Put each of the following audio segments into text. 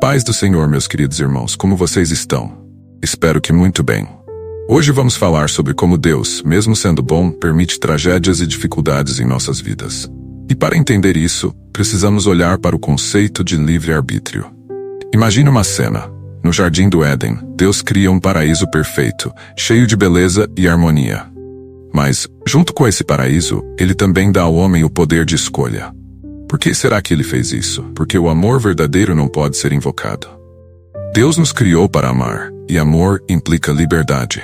Paz do Senhor, meus queridos irmãos, como vocês estão? Espero que muito bem. Hoje vamos falar sobre como Deus, mesmo sendo bom, permite tragédias e dificuldades em nossas vidas. E para entender isso, precisamos olhar para o conceito de livre-arbítrio. Imagine uma cena. No Jardim do Éden, Deus cria um paraíso perfeito, cheio de beleza e harmonia. Mas, junto com esse paraíso, Ele também dá ao homem o poder de escolha. Por que será que Ele fez isso? Porque o amor verdadeiro não pode ser invocado. Deus nos criou para amar, e amor implica liberdade.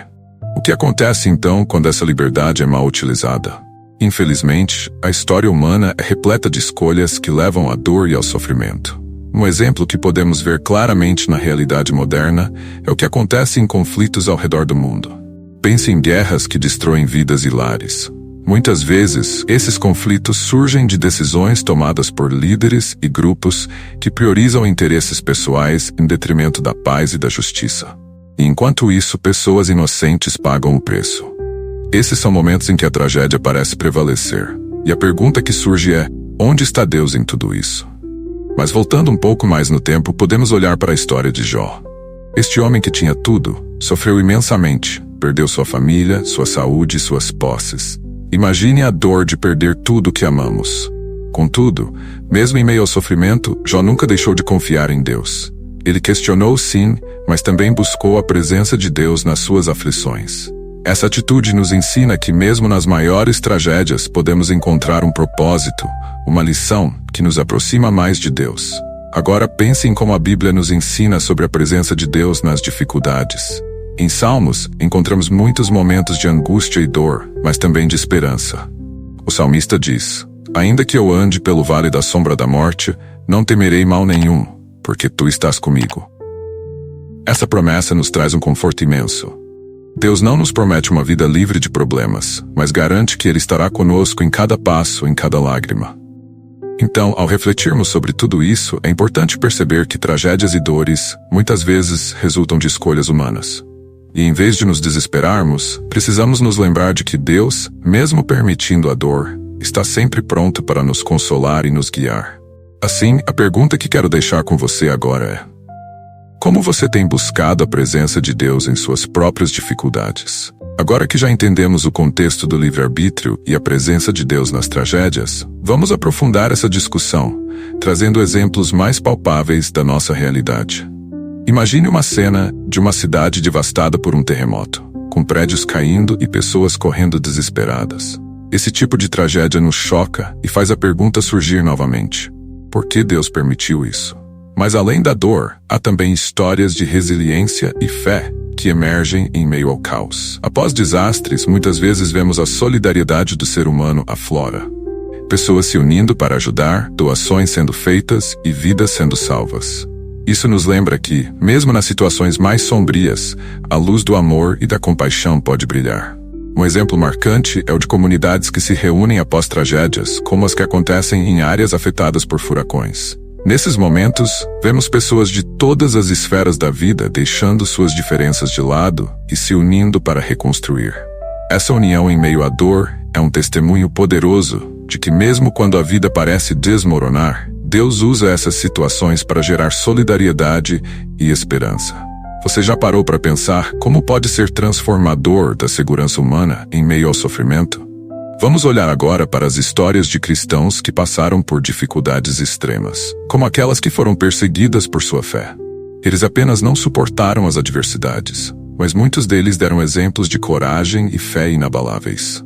O que acontece então quando essa liberdade é mal utilizada? Infelizmente, a história humana é repleta de escolhas que levam à dor e ao sofrimento. Um exemplo que podemos ver claramente na realidade moderna é o que acontece em conflitos ao redor do mundo. Pense em guerras que destroem vidas e lares. Muitas vezes, esses conflitos surgem de decisões tomadas por líderes e grupos que priorizam interesses pessoais em detrimento da paz e da justiça. E enquanto isso, pessoas inocentes pagam o preço. Esses são momentos em que a tragédia parece prevalecer. E a pergunta que surge é: onde está Deus em tudo isso? Mas voltando um pouco mais no tempo, podemos olhar para a história de Jó. Este homem que tinha tudo, sofreu imensamente, perdeu sua família, sua saúde e suas posses. Imagine a dor de perder tudo o que amamos. Contudo, mesmo em meio ao sofrimento, Jó nunca deixou de confiar em Deus. Ele questionou sim, mas também buscou a presença de Deus nas suas aflições. Essa atitude nos ensina que mesmo nas maiores tragédias podemos encontrar um propósito, uma lição que nos aproxima mais de Deus. Agora pense em como a Bíblia nos ensina sobre a presença de Deus nas dificuldades. Em Salmos, encontramos muitos momentos de angústia e dor, mas também de esperança. O salmista diz: ainda que eu ande pelo vale da sombra da morte, não temerei mal nenhum, porque tu estás comigo. Essa promessa nos traz um conforto imenso. Deus não nos promete uma vida livre de problemas, mas garante que Ele estará conosco em cada passo, em cada lágrima. Então, ao refletirmos sobre tudo isso, é importante perceber que tragédias e dores, muitas vezes, resultam de escolhas humanas. E em vez de nos desesperarmos, precisamos nos lembrar de que Deus, mesmo permitindo a dor, está sempre pronto para nos consolar e nos guiar. Assim, a pergunta que quero deixar com você agora é: como você tem buscado a presença de Deus em suas próprias dificuldades? Agora que já entendemos o contexto do livre-arbítrio e a presença de Deus nas tragédias, vamos aprofundar essa discussão, trazendo exemplos mais palpáveis da nossa realidade. Imagine uma cena de uma cidade devastada por um terremoto, com prédios caindo e pessoas correndo desesperadas. Esse tipo de tragédia nos choca e faz a pergunta surgir novamente: por que Deus permitiu isso? Mas além da dor, há também histórias de resiliência e fé que emergem em meio ao caos. Após desastres, muitas vezes vemos a solidariedade do ser humano aflora. Pessoas se unindo para ajudar, doações sendo feitas e vidas sendo salvas. Isso nos lembra que, mesmo nas situações mais sombrias, a luz do amor e da compaixão pode brilhar. Um exemplo marcante é o de comunidades que se reúnem após tragédias, como as que acontecem em áreas afetadas por furacões. Nesses momentos, vemos pessoas de todas as esferas da vida deixando suas diferenças de lado e se unindo para reconstruir. Essa união em meio à dor é um testemunho poderoso de que mesmo quando a vida parece desmoronar, Deus usa essas situações para gerar solidariedade e esperança. Você já parou para pensar como pode ser transformador da segurança humana em meio ao sofrimento? Vamos olhar agora para as histórias de cristãos que passaram por dificuldades extremas, como aquelas que foram perseguidas por sua fé. Eles apenas não suportaram as adversidades, mas muitos deles deram exemplos de coragem e fé inabaláveis.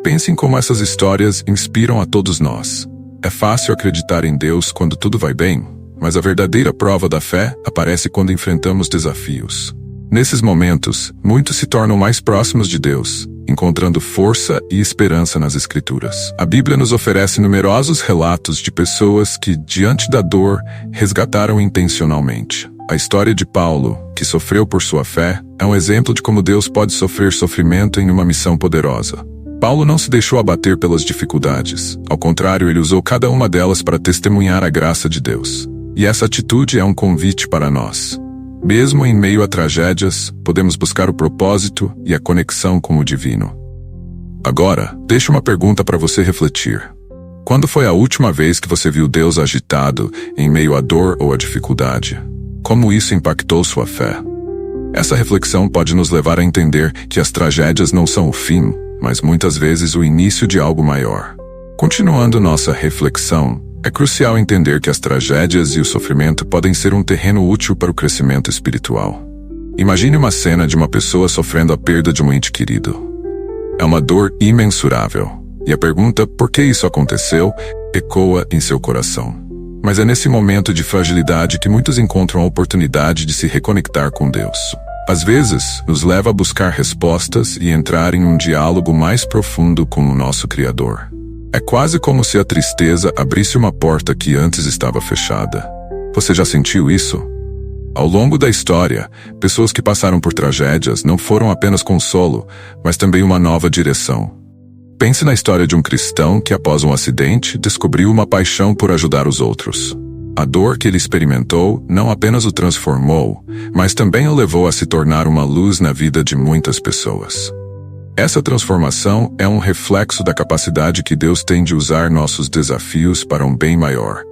Pense em como essas histórias inspiram a todos nós. É fácil acreditar em Deus quando tudo vai bem, mas a verdadeira prova da fé aparece quando enfrentamos desafios. Nesses momentos, muitos se tornam mais próximos de Deus, encontrando força e esperança nas Escrituras. A Bíblia nos oferece numerosos relatos de pessoas que, diante da dor, resgataram intencionalmente. A história de Paulo, que sofreu por sua fé, é um exemplo de como Deus pode sofrer sofrimento em uma missão poderosa. Paulo não se deixou abater pelas dificuldades. Ao contrário, ele usou cada uma delas para testemunhar a graça de Deus. E essa atitude é um convite para nós. Mesmo em meio a tragédias, podemos buscar o propósito e a conexão com o divino. Agora, deixo uma pergunta para você refletir. Quando foi a última vez que você viu Deus agitado em meio à dor ou à dificuldade? Como isso impactou sua fé? Essa reflexão pode nos levar a entender que as tragédias não são o fim, mas muitas vezes o início de algo maior. Continuando nossa reflexão, é crucial entender que as tragédias e o sofrimento podem ser um terreno útil para o crescimento espiritual. Imagine uma cena de uma pessoa sofrendo a perda de um ente querido. É uma dor imensurável, e a pergunta "por que isso aconteceu?" ecoa em seu coração. Mas é nesse momento de fragilidade que muitos encontram a oportunidade de se reconectar com Deus. Às vezes, nos leva a buscar respostas e entrar em um diálogo mais profundo com o nosso Criador. É quase como se a tristeza abrisse uma porta que antes estava fechada. Você já sentiu isso? Ao longo da história, pessoas que passaram por tragédias não foram apenas consolo, mas também uma nova direção. Pense na história de um cristão que, após um acidente, descobriu uma paixão por ajudar os outros. A dor que ele experimentou não apenas o transformou, mas também o levou a se tornar uma luz na vida de muitas pessoas. Essa transformação é um reflexo da capacidade que Deus tem de usar nossos desafios para um bem maior.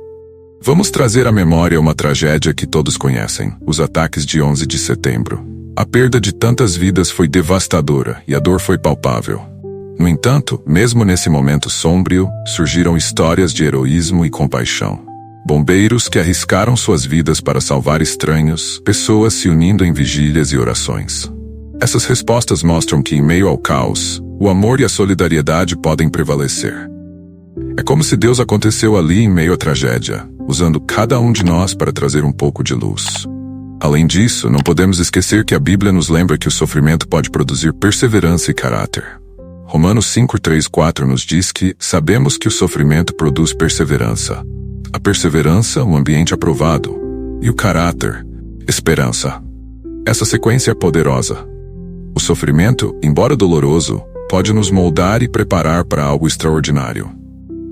Vamos trazer à memória uma tragédia que todos conhecem: os ataques de 11 de setembro. A perda de tantas vidas foi devastadora e a dor foi palpável. No entanto, mesmo nesse momento sombrio, surgiram histórias de heroísmo e compaixão. Bombeiros que arriscaram suas vidas para salvar estranhos, pessoas se unindo em vigílias e orações. Essas respostas mostram que, em meio ao caos, o amor e a solidariedade podem prevalecer. É como se Deus aconteceu ali em meio à tragédia, usando cada um de nós para trazer um pouco de luz. Além disso, não podemos esquecer que a Bíblia nos lembra que o sofrimento pode produzir perseverança e caráter. Romanos 5:3-4 nos diz que sabemos que o sofrimento produz perseverança. A perseverança, um ambiente aprovado. E o caráter, esperança. Essa sequência é poderosa. O sofrimento, embora doloroso, pode nos moldar e preparar para algo extraordinário.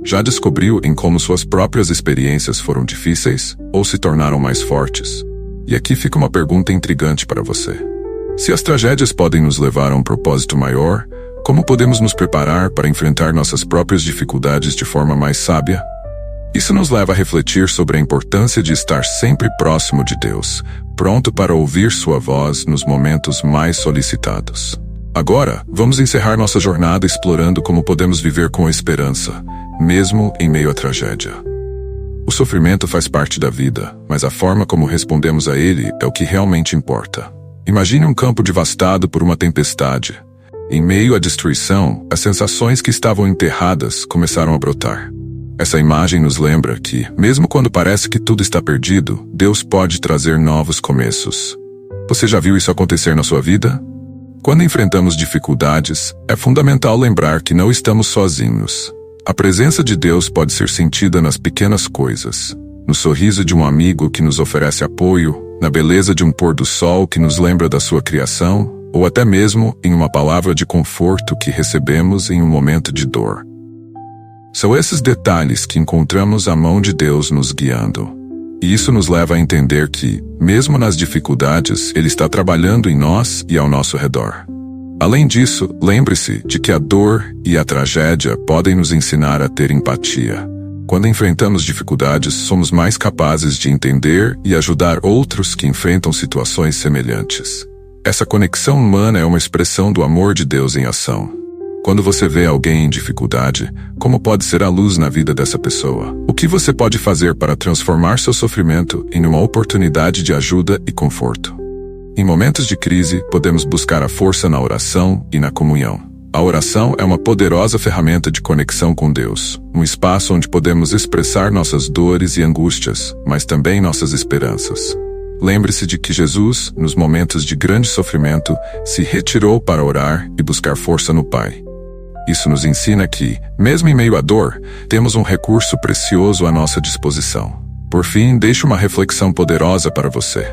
Já descobriu em como suas próprias experiências foram difíceis ou se tornaram mais fortes? E aqui fica uma pergunta intrigante para você. Se as tragédias podem nos levar a um propósito maior, como podemos nos preparar para enfrentar nossas próprias dificuldades de forma mais sábia? Isso nos leva a refletir sobre a importância de estar sempre próximo de Deus, pronto para ouvir sua voz nos momentos mais solicitados. Agora, vamos encerrar nossa jornada explorando como podemos viver com esperança, mesmo em meio à tragédia. O sofrimento faz parte da vida, mas a forma como respondemos a ele é o que realmente importa. Imagine um campo devastado por uma tempestade. Em meio à destruição, as sensações que estavam enterradas começaram a brotar. Essa imagem nos lembra que, mesmo quando parece que tudo está perdido, Deus pode trazer novos começos. Você já viu isso acontecer na sua vida? Quando enfrentamos dificuldades, é fundamental lembrar que não estamos sozinhos. A presença de Deus pode ser sentida nas pequenas coisas, no sorriso de um amigo que nos oferece apoio, na beleza de um pôr do sol que nos lembra da sua criação, ou até mesmo em uma palavra de conforto que recebemos em um momento de dor. São esses detalhes que encontramos a mão de Deus nos guiando. E isso nos leva a entender que, mesmo nas dificuldades, Ele está trabalhando em nós e ao nosso redor. Além disso, lembre-se de que a dor e a tragédia podem nos ensinar a ter empatia. Quando enfrentamos dificuldades, somos mais capazes de entender e ajudar outros que enfrentam situações semelhantes. Essa conexão humana é uma expressão do amor de Deus em ação. Quando você vê alguém em dificuldade, como pode ser a luz na vida dessa pessoa? O que você pode fazer para transformar seu sofrimento em uma oportunidade de ajuda e conforto? Em momentos de crise, podemos buscar a força na oração e na comunhão. A oração é uma poderosa ferramenta de conexão com Deus, um espaço onde podemos expressar nossas dores e angústias, mas também nossas esperanças. Lembre-se de que Jesus, nos momentos de grande sofrimento, se retirou para orar e buscar força no Pai. Isso nos ensina que, mesmo em meio à dor, temos um recurso precioso à nossa disposição. Por fim, deixo uma reflexão poderosa para você.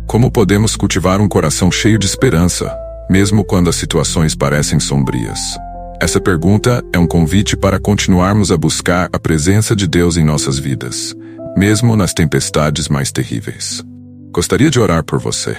Como podemos cultivar um coração cheio de esperança, mesmo quando as situações parecem sombrias? Essa pergunta é um convite para continuarmos a buscar a presença de Deus em nossas vidas, mesmo nas tempestades mais terríveis. Gostaria de orar por você.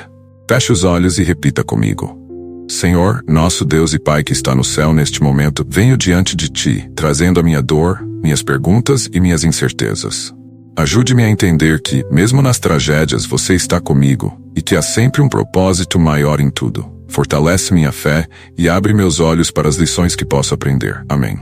Feche os olhos e repita comigo. Senhor, nosso Deus e Pai que está no céu, neste momento, venho diante de Ti, trazendo a minha dor, minhas perguntas e minhas incertezas. Ajude-me a entender que, mesmo nas tragédias, você está comigo e que há sempre um propósito maior em tudo. Fortalece minha fé e abre meus olhos para as lições que posso aprender. Amém.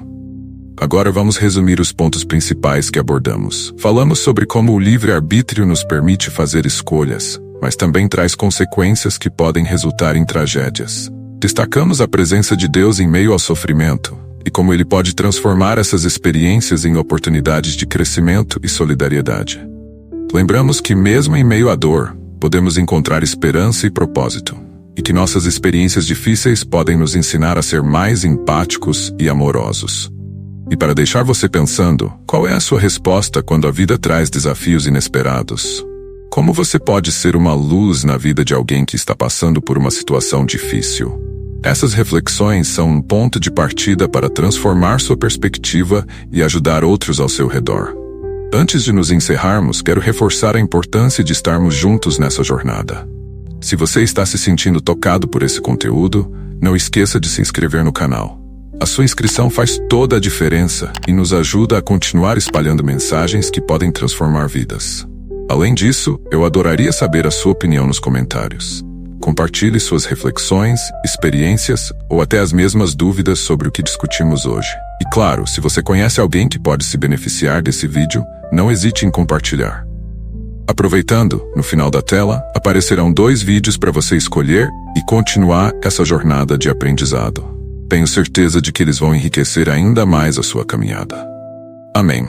Agora vamos resumir os pontos principais que abordamos. Falamos sobre como o livre-arbítrio nos permite fazer escolhas, mas também traz consequências que podem resultar em tragédias. Destacamos a presença de Deus em meio ao sofrimento e como ele pode transformar essas experiências em oportunidades de crescimento e solidariedade. Lembramos que mesmo em meio à dor, podemos encontrar esperança e propósito, e que nossas experiências difíceis podem nos ensinar a ser mais empáticos e amorosos. E para deixar você pensando, qual é a sua resposta quando a vida traz desafios inesperados? Como você pode ser uma luz na vida de alguém que está passando por uma situação difícil? Essas reflexões são um ponto de partida para transformar sua perspectiva e ajudar outros ao seu redor. Antes de nos encerrarmos, quero reforçar a importância de estarmos juntos nessa jornada. Se você está se sentindo tocado por esse conteúdo, não esqueça de se inscrever no canal. A sua inscrição faz toda a diferença e nos ajuda a continuar espalhando mensagens que podem transformar vidas. Além disso, eu adoraria saber a sua opinião nos comentários. Compartilhe suas reflexões, experiências ou até as mesmas dúvidas sobre o que discutimos hoje. E claro, se você conhece alguém que pode se beneficiar desse vídeo, não hesite em compartilhar. Aproveitando, no final da tela, aparecerão 2 vídeos para você escolher e continuar essa jornada de aprendizado. Tenho certeza de que eles vão enriquecer ainda mais a sua caminhada. Amém.